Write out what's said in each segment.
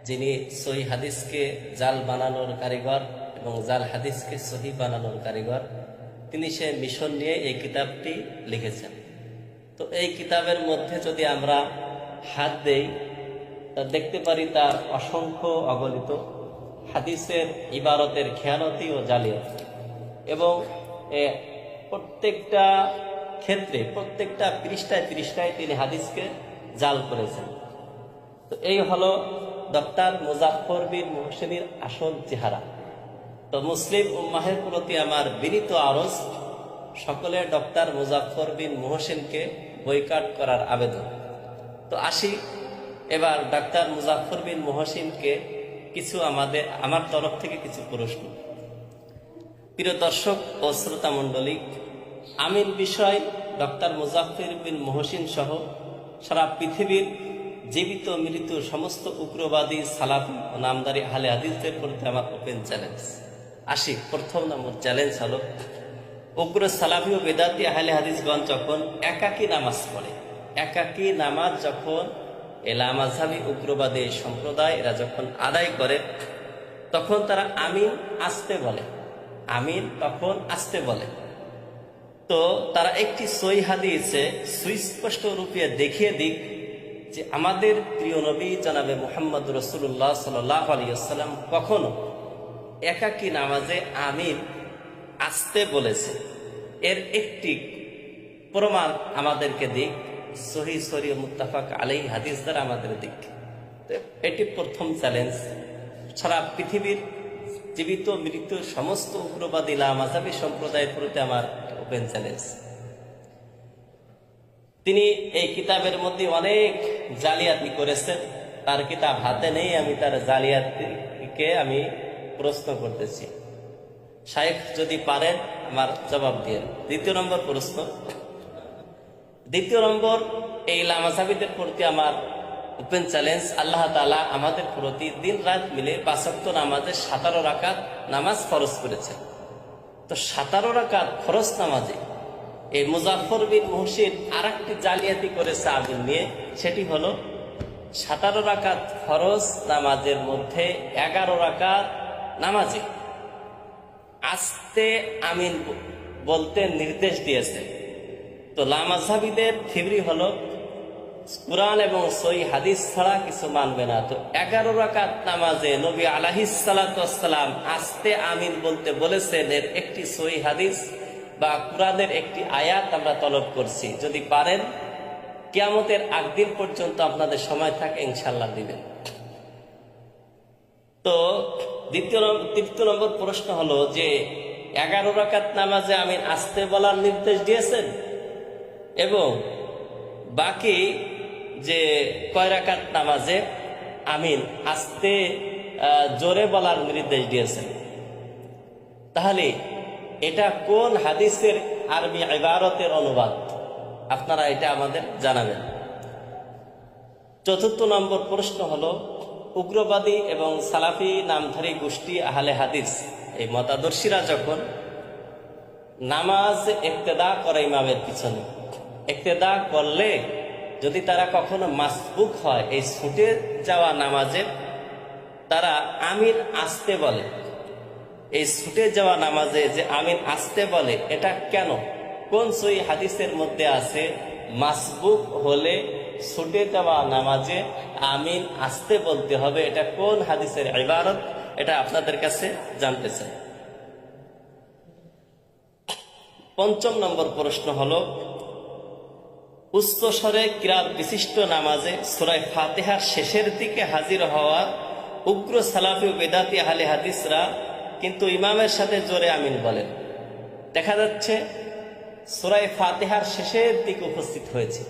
যিনি সহি হাদিসকে জাল বানানোর কারিগর এবং জাল হাদিসকে সহি বানানোর কারিগর, তিনি সে মিশন নিয়ে এই কিতাবটি লিখেছেন। তো এই কিতাবের মধ্যে যদি আমরা হাত দেই, তা দেখতে পারি তার অসংখ্য অগণিত হাদিসের ইবারতের খেয়ানতি ও জালিয়াতি, এবং প্রত্যেকটা ক্ষেত্রে প্রত্যেকটা পৃষ্ঠায় পৃষ্ঠায় তিনি হাদিসকে জাল করেছেন। তো এই হলো ডক্টর মুজাফফর বিন মুহসিনের আসল চেহারা। তো মুসলিম উম্মাহের প্রতি আমার বিনীত আরজ, সকলে ডক্টর মুজাফফর বিন মুহসিনকে বয়কট করার আবেদন। তো আসি এবার ডক্টর মুজাফফর বিন মুহসিনকে কিছু আমার তরফ থেকে কিছু প্রশ্ন। প্রিয় দর্শক ও শ্রোতা মণ্ডলী, আমিন বিষয় ডক্টর মুজাফফর বিন মুহসিন সহ সারা পৃথিবীর জীবিত মৃত সমস্ত উগ্রবাদী সালাফি ও নামদারি আহলে হাদিসদের প্রতি আমার ওপেন চ্যালেঞ্জ। আসি, প্রথম নম্বর চ্যালেঞ্জ হলো, উগ্র সালাফি ও বেদাতি আহলে হাদিসগণ যখন একাকী নামাজ পড়ে, একাকী নামাজ যখন এলা মাযহাবী উগ্রবাদী সম্প্রদায় এরা যখন আদায় করে, তখন তারা আমিন আসতে বলে, আমিন তখন আসতে বলে। তো তারা একটি সহিহ হাদিসে সুস্পষ্ট রূপে দেখিয়ে দিক যে আমাদের প্রিয় নবী জনাবে মুহাম্মদ রাসূলুল্লাহ সাল্লাল্লাহু আলাইহি ওয়াসাল্লাম কখনো একাকী নামাজে আমিন আসতে বলেছে। এর একটি প্রমাণ আমাদেরকে দিক, সহিহ সরিহ মুত্তাফাক আলাইহি হাদিস দ্বারা আমাদের দিক। এটি প্রথম চ্যালেঞ্জ। সারা পৃথিবীর জীবিত মৃত সমস্ত উগ্রবাদী লামাযাবী সম্প্রদায়ের প্রতি আমার ওপেন চ্যালেঞ্জ। তিনি এই কিতাবের মধ্যে অনেক জালিয়াতি করেছেন, তার কিতাব হাতে নেই, আমি তার জালিয়াতিকে আমি প্রশ্ন করতেছি। শাইখ যদি পারেন আমার জবাব দিয়ে। দ্বিতীয় নম্বর প্রশ্ন, দ্বিতীয় নম্বর, এই লামাযাবীদের প্রতি আমার ওপেন চ্যালেঞ্জ। আল্লাহ তাআলা আমাদের প্রতি দিন রাত মিলে ৫ ওয়াক্ত নামাজে ১৭ রাকাত নামাজ ফরজ করেছেন। তো ১৭ রাকাত ফরজ নামাজে এই মুজাফফর বিন মুহসিন আরেকটি জালিয়াতি করেছে আমিন নিয়ে। সেটি হলো ১৭ রাকাত ফরজ নামাজের মধ্যে ১১ রাকাত নামাজে আস্তে আমিন বলতে নির্দেশ দিয়েছে। তো লামাযাবীদের থিওরি হলো কুরআন এবং সহিহ হাদিস ছাড়া কিছু মানবে না। তো ১১ রাকাত নামাজে নবী আলাইহিস সালাতু ওয়াস সালাম আস্তে আমিন বলতে বলেছেন, এর একটি সহিহ হাদিস বা কুরআনের একটি আয়াত আমরা তলব করছি। যদি পারেন কিয়ামতের আগদিন পর্যন্ত আপনাদের সময় থাকে, ইনশাআল্লাহ দিবেন। তো তৃতীয় নম্বর প্রশ্ন হলো যে ১১ রাকাত নামাজে আমিন আস্তে বলার নির্দেশ দিয়েছেন, এবং বাকি যে কয় রাকাত নামাজে আমিন আস্তে জোরে বলার নির্দেশ দিয়েছেন। তাহলে এটা কোন হাদিসের আরবি ইবারতের অনুবাদ? আপনারা এটা আমাদের জানাবেন। চতুর্থ নম্বর প্রশ্ন হলো, উগ্রবাদী এবং সালাফি নামধারী গোষ্ঠী আহলে হাদিস এই মতাদর্শীরা যখন নামাজ ইক্তেদা করে ইমামের পিছনে, ইক্তেদা করলে যদি তারা কখনো মাসবুক হয়, এই ছুটে যাওয়া নামাজে তারা আমিন আসতে বলে। এই ছুটে যাওয়া নামাজে যে আমিন আসতে বলে, এটা কেন? কোন সহিহ হাদিসের মধ্যে আছে মাসবুক হলে ছুটে যাওয়া নামাজে আমিন আসতে বলতে হবে? এটা কোন হাদিসের ইবারত? এটা আপনাদের কাছে জানতে চাই। পঞ্চম নম্বর প্রশ্ন হলো, উচ্চস্বরে কিরাত বিশিষ্ট নামাজে সূরা ফাতিহার শেষের দিকে হাজির হওয়া উগ্র সালাফি ও বেদাতি আহলে হাদিসরা কিন্তু ইমামের সাথে জোরে আমিন বলেন। দেখা যাচ্ছে সূরা ফাতিহার শেষের দিকে উপস্থিত হয়েছে,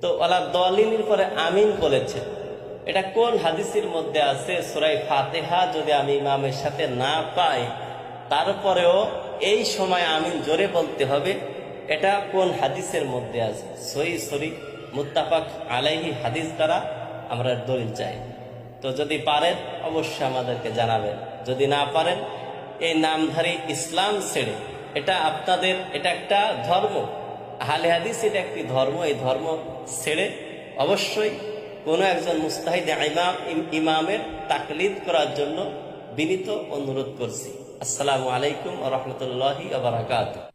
তো ওয়ালা দালিনের পরে আমিন বলেছে। এটা কোন হাদিসের মধ্যে আছে সূরা ফাতিহা যদি আমি ইমামের সাথে না পাই, তারপরেও এই সময় আমিন জোরে বলতে হবে? এটা কোন হাদিসের মধ্যে আছে? সহিহ সরিহ মুত্তাফাক আলাইহি হাদিস দ্বারা আমরা দলিল চাই। তো যদি পারেন অবশ্যই আমাদেরকে জানাবেন। যদি না পারেন, এই নামধারী ইসলাম ছেড়ে, এটা আপনাদের, এটা একটা ধর্ম, আহলে হাদিস এটা একটি ধর্ম, এই ধর্ম ছেড়ে অবশ্যই কোনো একজন মুস্তাহিদ ইমামের তাকলিদ করার জন্য বিনীত অনুরোধ করছি। আসসালামু আলাইকুম ওয়া রাহমাতুল্লাহি ওয়া বারাকাতুহু।